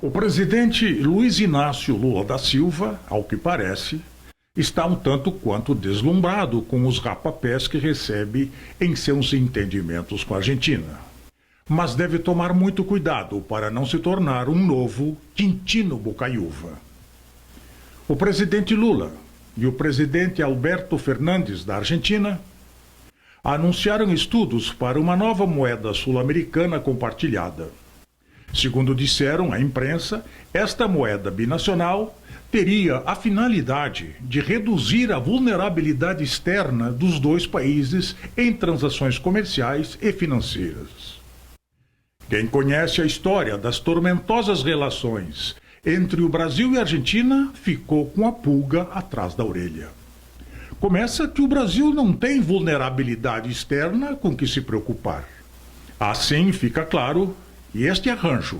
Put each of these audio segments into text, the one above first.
O presidente Luiz Inácio Lula da Silva, ao que parece, está um tanto quanto deslumbrado com os rapapés que recebe em seus entendimentos com a Argentina. Mas deve tomar muito cuidado para não se tornar um novo Quintino Bocaiúva. O presidente Lula e o presidente Alberto Fernandes da Argentina anunciaram estudos para uma nova moeda sul-americana compartilhada. Segundo disseram à imprensa, esta moeda binacional teria a finalidade de reduzir a vulnerabilidade externa dos dois países em transações comerciais e financeiras. Quem conhece a história das tormentosas relações entre o Brasil e a Argentina ficou com a pulga atrás da orelha. Começa que o Brasil não tem vulnerabilidade externa com que se preocupar. Assim fica claro que este arranjo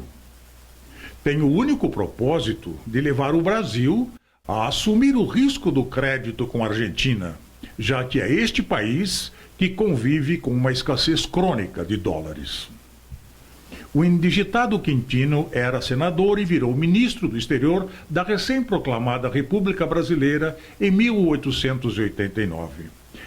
tem o único propósito de levar o Brasil a assumir o risco do crédito com a Argentina, já que é este país que convive com uma escassez crônica de dólares. O indigitado Quintino era senador e virou ministro do exterior da recém-proclamada República Brasileira em 1889.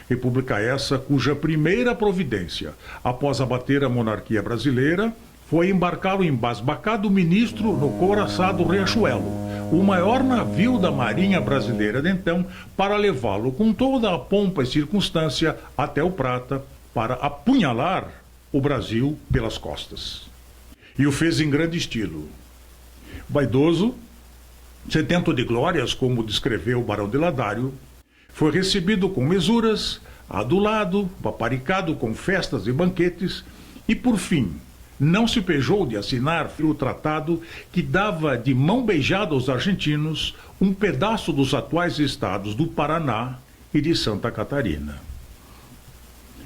República essa cuja primeira providência, após abater a monarquia brasileira, foi embarcar o embasbacado ministro no couraçado Riachuelo, o maior navio da Marinha Brasileira de então, para levá-lo com toda a pompa e circunstância até o Prata, para apunhalar o Brasil pelas costas. E o fez em grande estilo. Vaidoso, sedento de glórias, como descreveu o Barão de Ladário, foi recebido com mesuras, adulado, paparicado com festas e banquetes, e por fim, não se pejou de assinar o tratado que dava de mão beijada aos argentinos um pedaço dos atuais estados do Paraná e de Santa Catarina.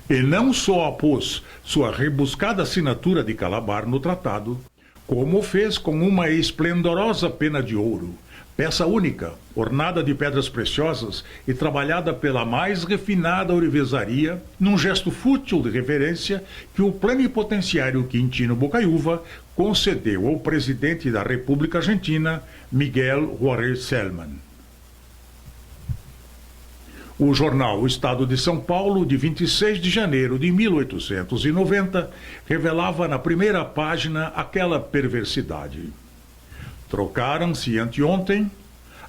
E não só apôs sua rebuscada assinatura de Calabar no tratado, como o fez com uma esplendorosa pena de ouro, peça única, ornada de pedras preciosas e trabalhada pela mais refinada ourivesaria, num gesto fútil de reverência que o plenipotenciário Quintino Bocaiúva concedeu ao presidente da República Argentina, Miguel Juárez Celman. O jornal O Estado de São Paulo, de 26 de janeiro de 1890, revelava na primeira página aquela perversidade. Trocaram-se anteontem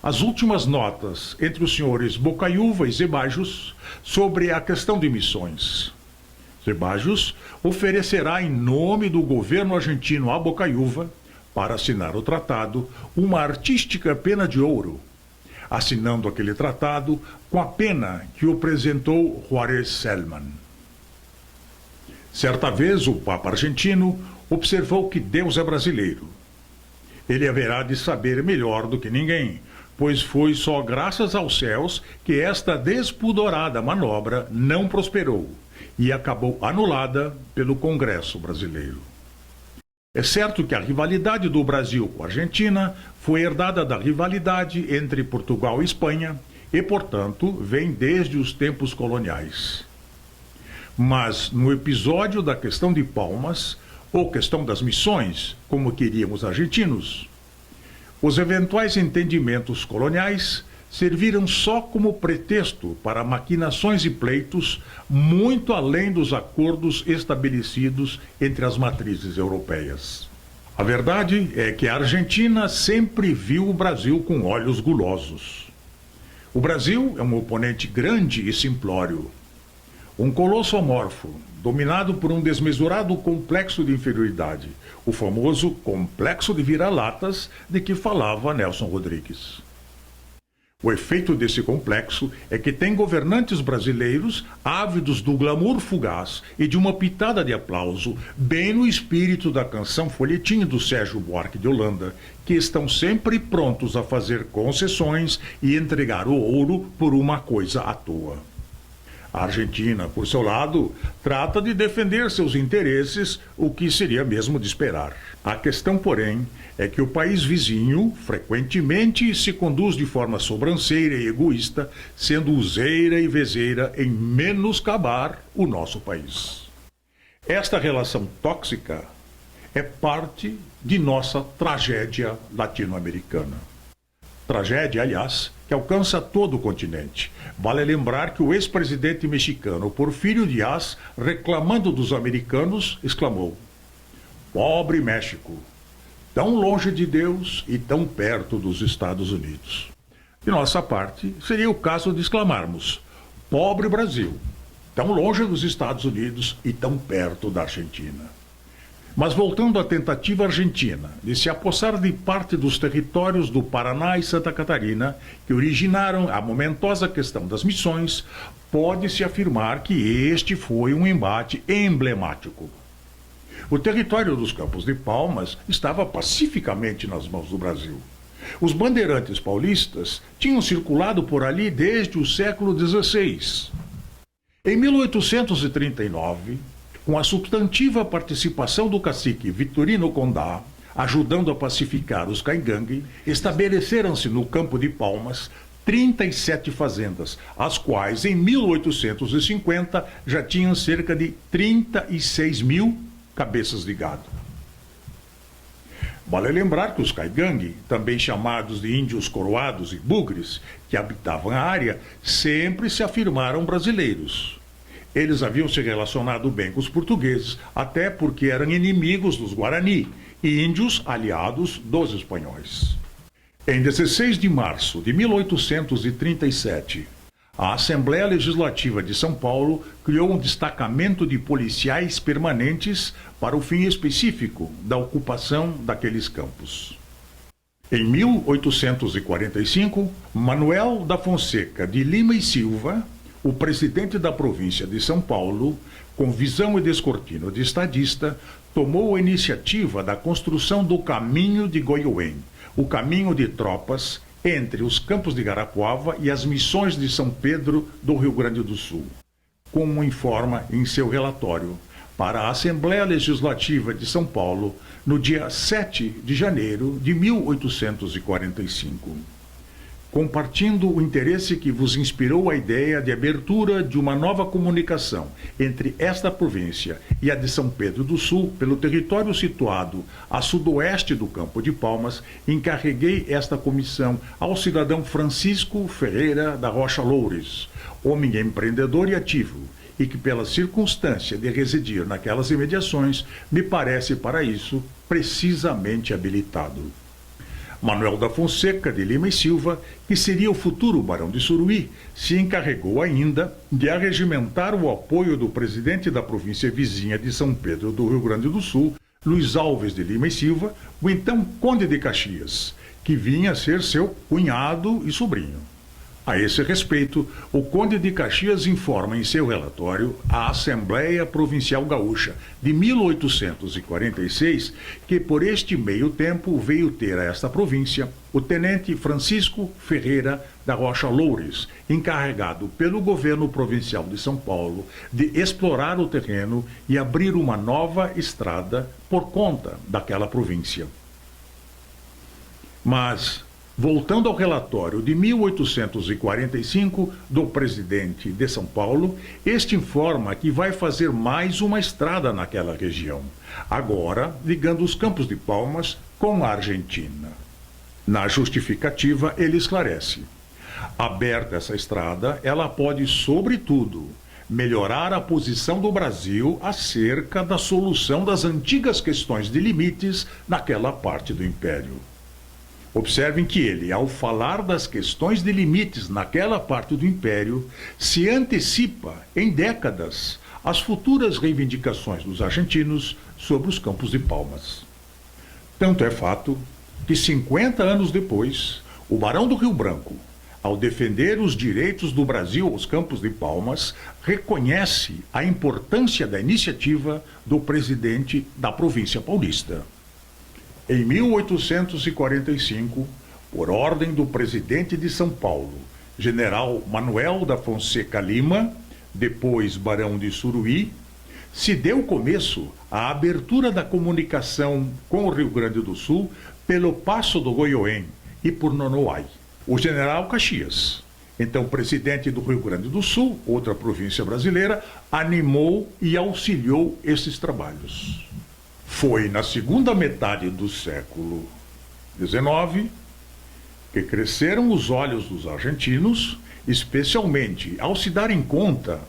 as últimas notas entre os senhores Bocaiúva e Zebajos sobre a questão de missões. Zebajos oferecerá em nome do governo argentino a Bocaiúva, para assinar o tratado, uma artística pena de ouro, assinando aquele tratado com a pena que o apresentou Juárez Celman. Certa vez o Papa argentino observou que Deus é brasileiro. Ele haverá de saber melhor do que ninguém, pois foi só graças aos céus que esta despudorada manobra não prosperou e acabou anulada pelo Congresso brasileiro. É certo que a rivalidade do Brasil com a Argentina foi herdada da rivalidade entre Portugal e Espanha e, portanto, vem desde os tempos coloniais. Mas, no episódio da questão de Palmas, ou questão das missões, como queriam os argentinos, os eventuais entendimentos coloniais serviram só como pretexto para maquinações e pleitos muito além dos acordos estabelecidos entre as matrizes europeias. A verdade é que a Argentina sempre viu o Brasil com olhos gulosos. O Brasil é um oponente grande e simplório, um colosso amorfo, dominado por um desmesurado complexo de inferioridade, o famoso complexo de vira-latas de que falava Nelson Rodrigues. O efeito desse complexo é que tem governantes brasileiros ávidos do glamour fugaz e de uma pitada de aplauso, bem no espírito da canção folhetim do Sérgio Buarque de Holanda, que estão sempre prontos a fazer concessões e entregar o ouro por uma coisa à toa. A Argentina, por seu lado, trata de defender seus interesses, o que seria mesmo de esperar. A questão, porém, é que o país vizinho frequentemente se conduz de forma sobranceira e egoísta, sendo useira e vezeira em menoscabar o nosso país. Esta relação tóxica é parte de nossa tragédia latino-americana. Tragédia, aliás, que alcança todo o continente. Vale lembrar que o ex-presidente mexicano Porfirio Díaz, reclamando dos americanos, exclamou: "Pobre México, tão longe de Deus e tão perto dos Estados Unidos." De nossa parte, seria o caso de exclamarmos: "Pobre Brasil, tão longe dos Estados Unidos e tão perto da Argentina." Mas voltando à tentativa argentina de se apossar de parte dos territórios do Paraná e Santa Catarina, que originaram a momentosa questão das missões, pode-se afirmar que este foi um embate emblemático. O território dos Campos de Palmas estava pacificamente nas mãos do Brasil. Os bandeirantes paulistas tinham circulado por ali desde o século XVI. Em 1839, com a substantiva participação do cacique Vitorino Condá, ajudando a pacificar os Caingangue, estabeleceram-se no Campo de Palmas 37 fazendas, as quais em 1850 já tinham cerca de 36 mil cabeças de gado. Vale lembrar que os Caingangue, também chamados de índios coroados e bugres, que habitavam a área, sempre se afirmaram brasileiros. Eles haviam se relacionado bem com os portugueses, até porque eram inimigos dos Guarani e índios aliados dos espanhóis. Em 16 de março de 1837, a Assembleia Legislativa de São Paulo criou um destacamento de policiais permanentes para o fim específico da ocupação daqueles campos. Em 1845, Manuel da Fonseca de Lima e Silva, o presidente da província de São Paulo, com visão e descortino de estadista, tomou a iniciativa da construção do Caminho de Goiôem, o caminho de tropas entre os Campos de Garapuava e as missões de São Pedro do Rio Grande do Sul, como informa em seu relatório para a Assembleia Legislativa de São Paulo no dia 7 de janeiro de 1845. Compartindo o interesse que vos inspirou a ideia de abertura de uma nova comunicação entre esta província e a de São Pedro do Sul, pelo território situado a sudoeste do Campo de Palmas, encarreguei esta comissão ao cidadão Francisco Ferreira da Rocha Loures, homem empreendedor e ativo, e que pela circunstância de residir naquelas imediações, me parece para isso precisamente habilitado. Manuel da Fonseca de Lima e Silva, que seria o futuro Barão de Suruí, se encarregou ainda de arregimentar o apoio do presidente da província vizinha de São Pedro do Rio Grande do Sul, Luiz Alves de Lima e Silva, o então Conde de Caxias, que vinha a ser seu cunhado e sobrinho. A esse respeito, o Conde de Caxias informa em seu relatório à Assembleia Provincial Gaúcha de 1846 que por este meio tempo veio ter a esta província o tenente Francisco Ferreira da Rocha Loures, encarregado pelo governo provincial de São Paulo de explorar o terreno e abrir uma nova estrada por conta daquela província. Mas, voltando ao relatório de 1845 do presidente de São Paulo, este informa que vai fazer mais uma estrada naquela região, agora ligando os Campos de Palmas com a Argentina. Na justificativa, ele esclarece: aberta essa estrada, ela pode, sobretudo, melhorar a posição do Brasil acerca da solução das antigas questões de limites naquela parte do Império. Observem que ele, ao falar das questões de limites naquela parte do Império, se antecipa em décadas às futuras reivindicações dos argentinos sobre os Campos de Palmas. Tanto é fato que 50 anos depois, o Barão do Rio Branco, ao defender os direitos do Brasil aos Campos de Palmas, reconhece a importância da iniciativa do presidente da província paulista. Em 1845, por ordem do presidente de São Paulo, general Manuel da Fonseca Lima, depois Barão de Suruí, se deu começo à abertura da comunicação com o Rio Grande do Sul pelo Passo do Goiôem e por Nonoai. O general Caxias, então presidente do Rio Grande do Sul, outra província brasileira, animou e auxiliou esses trabalhos. Foi na segunda metade do século XIX que cresceram os olhos dos argentinos, especialmente ao se darem conta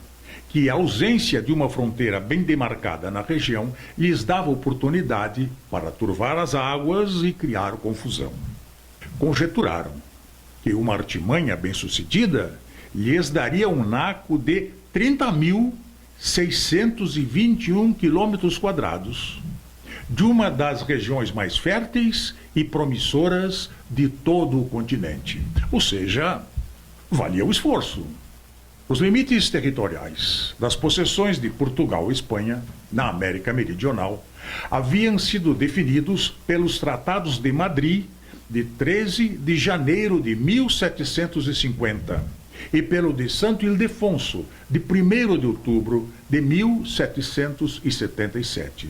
que a ausência de uma fronteira bem demarcada na região lhes dava oportunidade para turvar as águas e criar confusão. Conjeturaram que uma artimanha bem-sucedida lhes daria um naco de 30.621 quilômetros quadrados, de uma das regiões mais férteis e promissoras de todo o continente. Ou seja, valia o esforço. Os limites territoriais das possessões de Portugal e Espanha, na América Meridional, haviam sido definidos pelos Tratados de Madrid, de 13 de janeiro de 1750, e pelo de Santo Ildefonso, de 1º de outubro de 1777.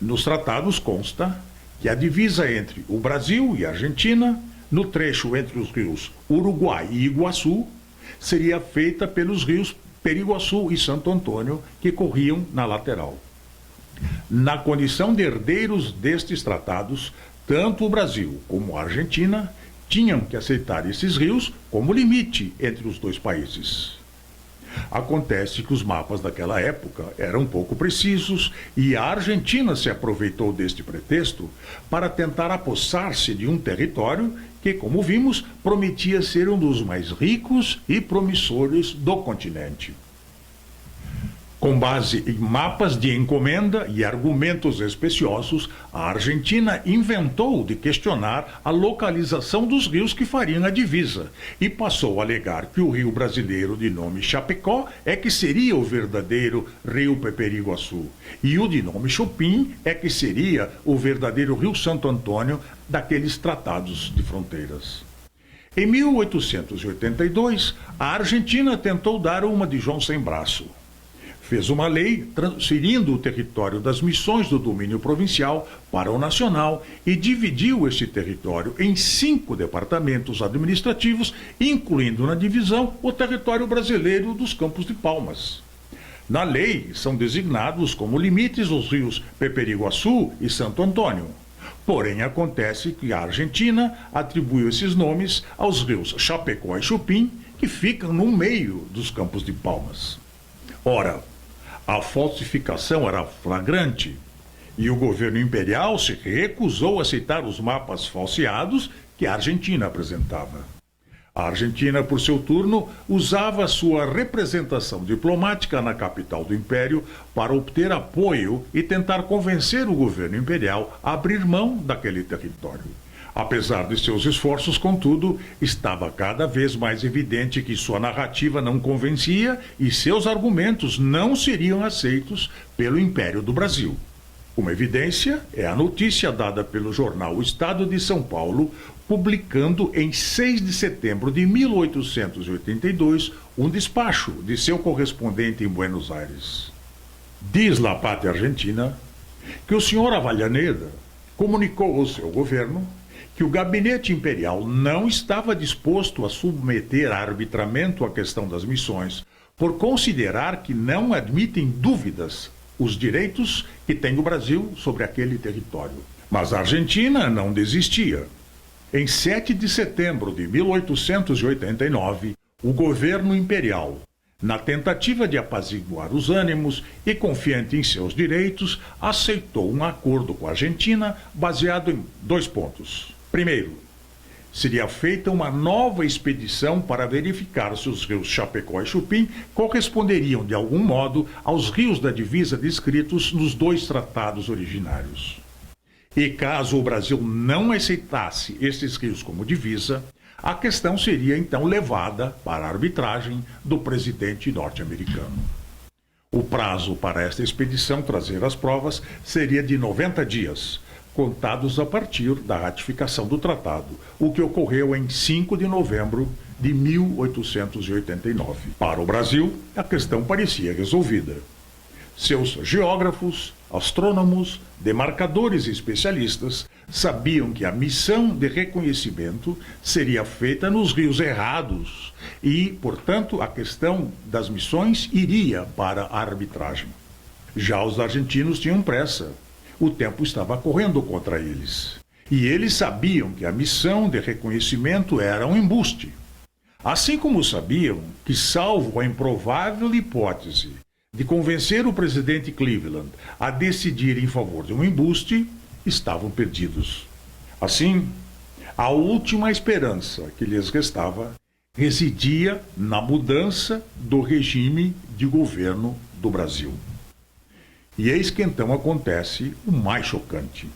Nos tratados consta que a divisa entre o Brasil e a Argentina, no trecho entre os rios Uruguai e Iguaçu, seria feita pelos rios Periguaçu e Santo Antônio, que corriam na lateral. Na condição de herdeiros destes tratados, tanto o Brasil como a Argentina tinham que aceitar esses rios como limite entre os dois países. Acontece que os mapas daquela época eram pouco precisos e a Argentina se aproveitou deste pretexto para tentar apossar-se de um território que, como vimos, prometia ser um dos mais ricos e promissores do continente. Com base em mapas de encomenda e argumentos especiosos, a Argentina inventou de questionar a localização dos rios que fariam a divisa e passou a alegar que o rio brasileiro de nome Chapecó é que seria o verdadeiro rio Peperiguaçu e o de nome Chupim é que seria o verdadeiro rio Santo Antônio daqueles tratados de fronteiras. Em 1882, a Argentina tentou dar uma de João sem braço. Fez uma lei transferindo o território das missões do domínio provincial para o nacional e dividiu esse território em 5 departamentos administrativos, incluindo na divisão o território brasileiro dos Campos de Palmas. Na lei são designados como limites os rios Peperiguaçu e Santo Antônio. Porém, acontece que a Argentina atribuiu esses nomes aos rios Chapecó e Chupim, que ficam no meio dos Campos de Palmas. Ora, a falsificação era flagrante e o governo imperial se recusou a aceitar os mapas falseados que a Argentina apresentava. A Argentina, por seu turno, usava sua representação diplomática na capital do Império para obter apoio e tentar convencer o governo imperial a abrir mão daquele território. Apesar de seus esforços, contudo, estava cada vez mais evidente que sua narrativa não convencia e seus argumentos não seriam aceitos pelo Império do Brasil. Uma evidência é a notícia dada pelo jornal O Estado de São Paulo, publicando em 6 de setembro de 1882 um despacho de seu correspondente em Buenos Aires. Diz La Pátria Argentina que o senhor Avellaneda comunicou ao seu governo que o gabinete imperial não estava disposto a submeter a arbitramento a questão das missões, por considerar que não admitem dúvidas os direitos que tem o Brasil sobre aquele território. Mas a Argentina não desistia. Em 7 de setembro de 1889, o governo imperial, na tentativa de apaziguar os ânimos e confiante em seus direitos, aceitou um acordo com a Argentina baseado em 2 pontos. Primeiro, seria feita uma nova expedição para verificar se os rios Chapecó e Chupim corresponderiam de algum modo aos rios da divisa descritos nos 2 tratados originários. E caso o Brasil não aceitasse esses rios como divisa, a questão seria então levada para a arbitragem do presidente norte-americano. O prazo para esta expedição trazer as provas seria de 90 dias, contados a partir da ratificação do tratado, o que ocorreu em 5 de novembro de 1889. Para o Brasil, a questão parecia resolvida. Seus geógrafos, astrônomos, demarcadores e especialistas sabiam que a missão de reconhecimento seria feita nos rios errados e, portanto, a questão das missões iria para a arbitragem. Já os argentinos tinham pressa. O tempo estava correndo contra eles. E eles sabiam que a missão de reconhecimento era um embuste. Assim como sabiam que, salvo a improvável hipótese de convencer o presidente Cleveland a decidir em favor de um embuste, estavam perdidos. Assim, a última esperança que lhes restava residia na mudança do regime de governo do Brasil. E eis que então acontece o mais chocante.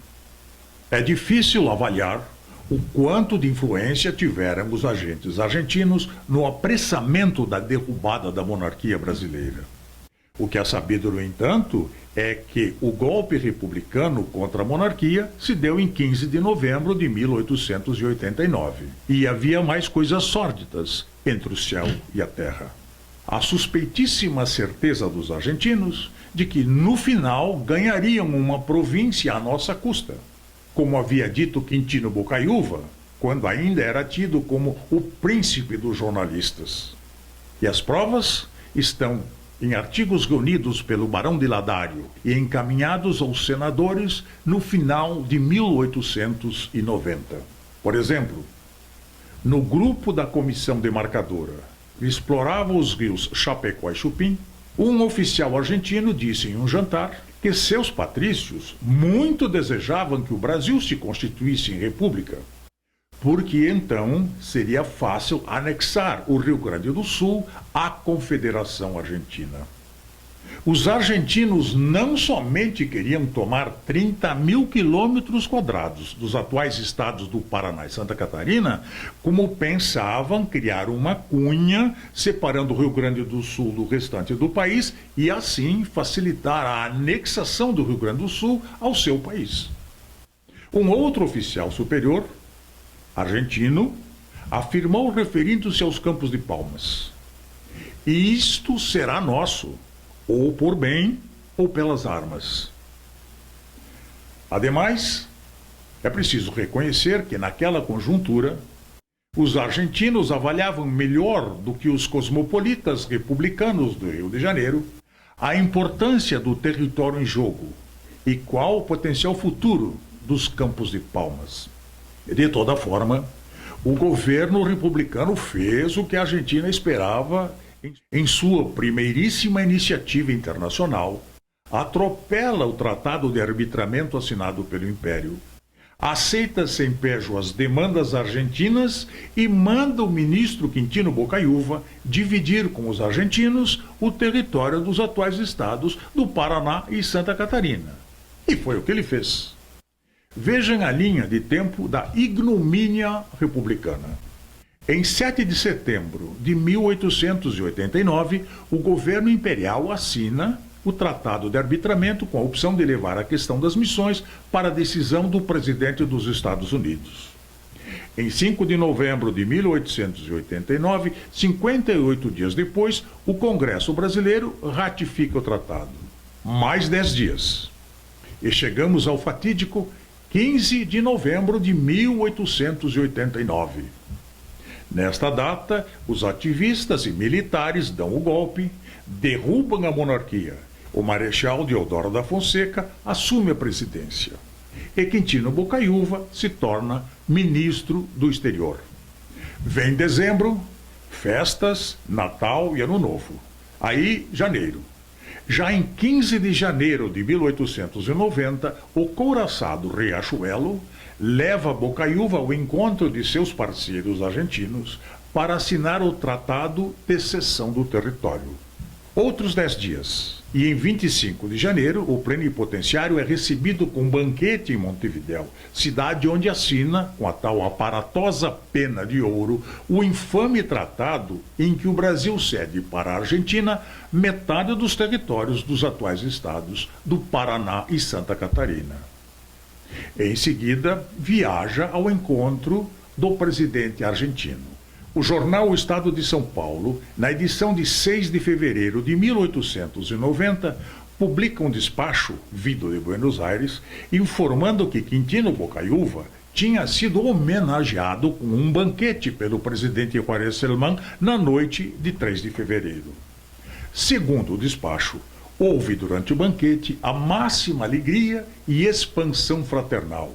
É difícil avaliar o quanto de influência tiveram os agentes argentinos no apressamento da derrubada da monarquia brasileira. O que é sabido, no entanto, é que o golpe republicano contra a monarquia se deu em 15 de novembro de 1889. E havia mais coisas sórdidas entre o céu e a terra. A suspeitíssima certeza dos argentinos de que, no final, ganhariam uma província à nossa custa. Como havia dito Quintino Bocaiúva, quando ainda era tido como o príncipe dos jornalistas. E as provas estão em artigos reunidos pelo Barão de Ladário e encaminhados aos senadores no final de 1890. Por exemplo, no grupo da comissão demarcadora que explorava os rios Chapecó e Chupim, um oficial argentino disse em um jantar que seus patrícios muito desejavam que o Brasil se constituísse em república, porque então seria fácil anexar o Rio Grande do Sul à Confederação Argentina. Os argentinos não somente queriam tomar 30.000 quilômetros quadrados dos atuais estados do Paraná e Santa Catarina, como pensavam criar uma cunha separando o Rio Grande do Sul do restante do país e assim facilitar a anexação do Rio Grande do Sul ao seu país. Um outro oficial superior, argentino, afirmou referindo-se aos Campos de Palmas: "Isto será nosso, ou por bem ou pelas armas." Ademais, é preciso reconhecer que naquela conjuntura, os argentinos avaliavam melhor do que os cosmopolitas republicanos do Rio de Janeiro a importância do território em jogo e qual o potencial futuro dos Campos de Palmas. De toda forma, o governo republicano fez o que a Argentina esperava em sua primeiríssima iniciativa internacional. Atropela o tratado de arbitramento assinado pelo Império, aceita sem pejo as demandas argentinas e manda o ministro Quintino Bocaiúva dividir com os argentinos o território dos atuais estados do Paraná e Santa Catarina. E foi o que ele fez. Vejam a linha de tempo da ignomínia republicana. Em 7 de setembro de 1889, o governo imperial assina o Tratado de Arbitramento com a opção de levar a questão das missões para a decisão do presidente dos Estados Unidos. Em 5 de novembro de 1889, 58 dias depois, o Congresso brasileiro ratifica o tratado. Mais 10 dias. E chegamos ao fatídico 15 de novembro de 1889. Nesta data, os ativistas e militares dão o golpe, derrubam a monarquia. O Marechal Deodoro da Fonseca assume a presidência. E Quintino Bocaiúva se torna ministro do exterior. Vem dezembro, festas, Natal e Ano Novo. Aí, janeiro. Já em 15 de janeiro de 1890, o couraçado Riachuelo leva Bocaiúva ao encontro de seus parceiros argentinos para assinar o Tratado de Cessão do Território. Outros 10 dias, e em 25 de janeiro, o plenipotenciário é recebido com um banquete em Montevidéu, cidade onde assina, com a tal aparatosa pena de ouro, o infame tratado em que o Brasil cede para a Argentina metade dos territórios dos atuais estados do Paraná e Santa Catarina. Em seguida, viaja ao encontro do presidente argentino. O jornal O Estado de São Paulo, na edição de 6 de fevereiro de 1890, publica um despacho, vindo de Buenos Aires, informando que Quintino Bocaiúva tinha sido homenageado com um banquete pelo presidente Juárez Celman na noite de 3 de fevereiro. Segundo o despacho, Houve durante o banquete a máxima alegria e expansão fraternal,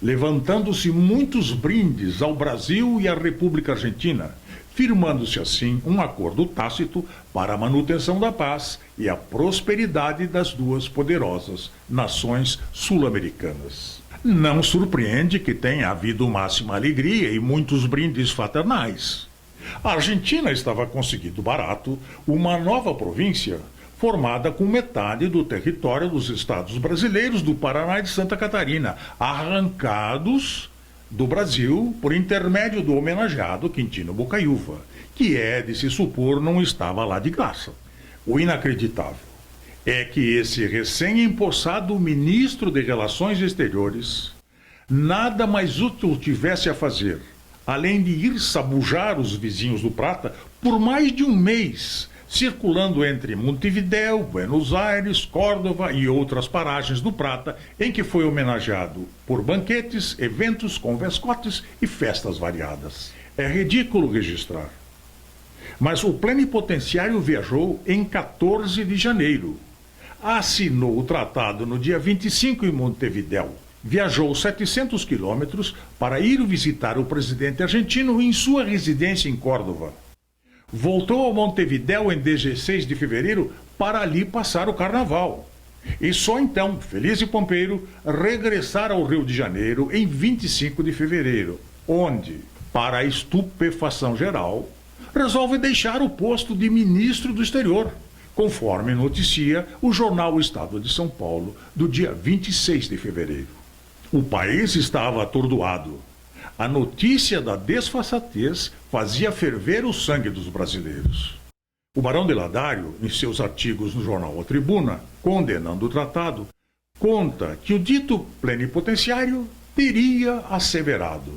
levantando-se muitos brindes ao Brasil e à República Argentina, firmando-se assim um acordo tácito para a manutenção da paz e a prosperidade das duas poderosas nações sul-americanas. Não surpreende que tenha havido máxima alegria e muitos brindes fraternais. A Argentina estava conseguindo barato uma nova província formada com metade do território dos estados brasileiros do Paraná e de Santa Catarina, arrancados do Brasil por intermédio do homenageado Quintino Bocaiúva, que de se supor, não estava lá de graça. O inacreditável é que esse recém-empossado ministro de Relações Exteriores nada mais útil tivesse a fazer, além de ir sabujar os vizinhos do Prata por mais de um mês, circulando entre Montevidéu, Buenos Aires, Córdoba e outras paragens do Prata, em que foi homenageado por banquetes, eventos, convescotes e festas variadas. É ridículo registrar. Mas o plenipotenciário viajou em 14 de janeiro. Assinou o tratado no dia 25 em Montevidéu. Viajou 700 quilômetros para ir visitar o presidente argentino em sua residência em Córdoba. Voltou a Montevidéu em 16 de fevereiro para ali passar o carnaval. E só então, feliz e pompeiro, regressar ao Rio de Janeiro em 25 de fevereiro, onde, para a estupefação geral, resolve deixar o posto de ministro do exterior, conforme noticia o jornal Estado de São Paulo, do dia 26 de fevereiro. O país estava atordoado. A notícia da desfaçatez fazia ferver o sangue dos brasileiros. O Barão de Ladário, em seus artigos no jornal A Tribuna, condenando o tratado, conta que o dito plenipotenciário teria asseverado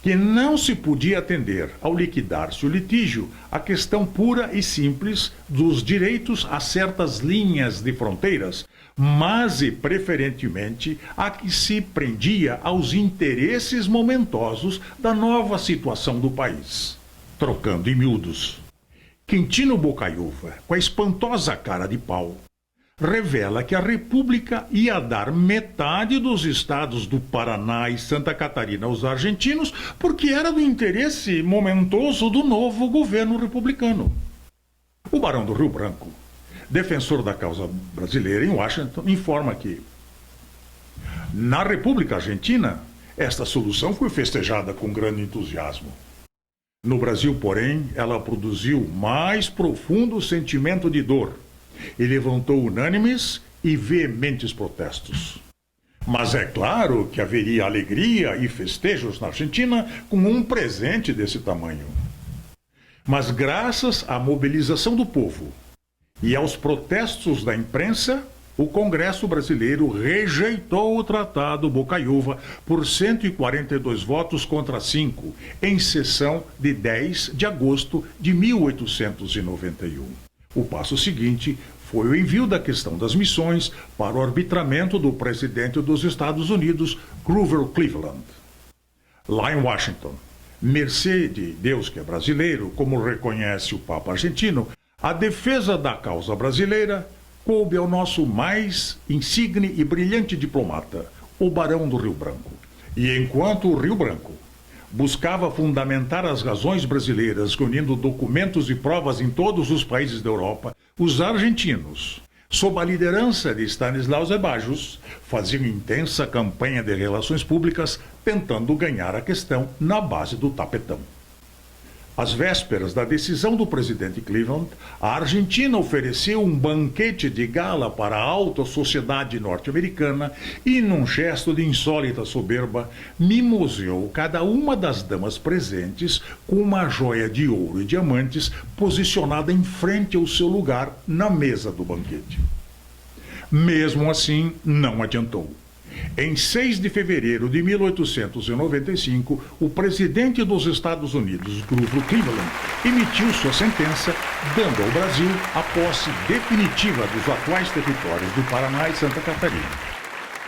que não se podia atender, ao liquidar-se o litígio, a questão pura e simples dos direitos a certas linhas de fronteiras, mas e preferentemente a que se prendia aos interesses momentosos da nova situação do país. Trocando em miúdos, Quintino Bocaiúva, com a espantosa cara de pau, revela que a República ia dar metade dos estados do Paraná e Santa Catarina aos argentinos porque era do interesse momentoso do novo governo republicano. O Barão do Rio Branco, defensor da causa brasileira em Washington, informa que, na República Argentina, esta solução foi festejada com grande entusiasmo. No Brasil, porém, ela produziu mais profundo sentimento de dor e levantou unânimes e veementes protestos. Mas é claro que haveria alegria e festejos na Argentina com um presente desse tamanho. Mas graças à mobilização do povo e aos protestos da imprensa, o Congresso brasileiro rejeitou o Tratado Bocaiúva por 142 votos contra 5, em sessão de 10 de agosto de 1891. O passo seguinte foi o envio da questão das missões para o arbitramento do presidente dos Estados Unidos, Grover Cleveland. Lá em Washington, mercê de Deus que é brasileiro, como reconhece o Papa argentino, a defesa da causa brasileira coube ao nosso mais insigne e brilhante diplomata, o Barão do Rio Branco. E enquanto o Rio Branco buscava fundamentar as razões brasileiras, reunindo documentos e provas em todos os países da Europa, os argentinos, sob a liderança de Stanislaw Zebajos, faziam intensa campanha de relações públicas, tentando ganhar a questão na base do tapetão. Às vésperas da decisão do presidente Cleveland, a Argentina ofereceu um banquete de gala para a alta sociedade norte-americana e, num gesto de insólita soberba, mimoseou cada uma das damas presentes com uma joia de ouro e diamantes posicionada em frente ao seu lugar na mesa do banquete. Mesmo assim, não adiantou. Em 6 de fevereiro de 1895, o presidente dos Estados Unidos, Grover Cleveland, emitiu sua sentença, dando ao Brasil a posse definitiva dos atuais territórios do Paraná e Santa Catarina.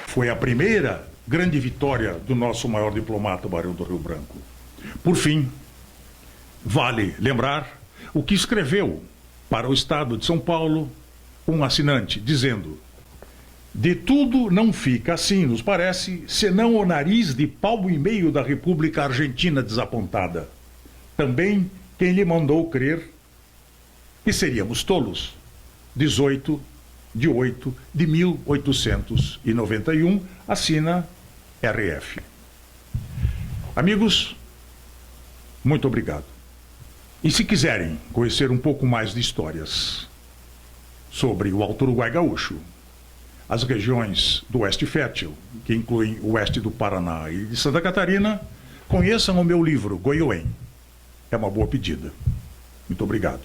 Foi a primeira grande vitória do nosso maior diplomata, Barão do Rio Branco. Por fim, vale lembrar o que escreveu para o Estado de São Paulo um assinante, dizendo: de tudo não fica assim, nos parece, senão o nariz de palmo e meio da República Argentina desapontada. Também quem lhe mandou crer que seríamos tolos. 18/8/1891, assina RF. Amigos, muito obrigado. E se quiserem conhecer um pouco mais de histórias sobre o Alto Uruguai Gaúcho, as regiões do Oeste Fértil, que incluem o oeste do Paraná e de Santa Catarina, conheçam o meu livro, Goiôem. É uma boa pedida. Muito obrigado.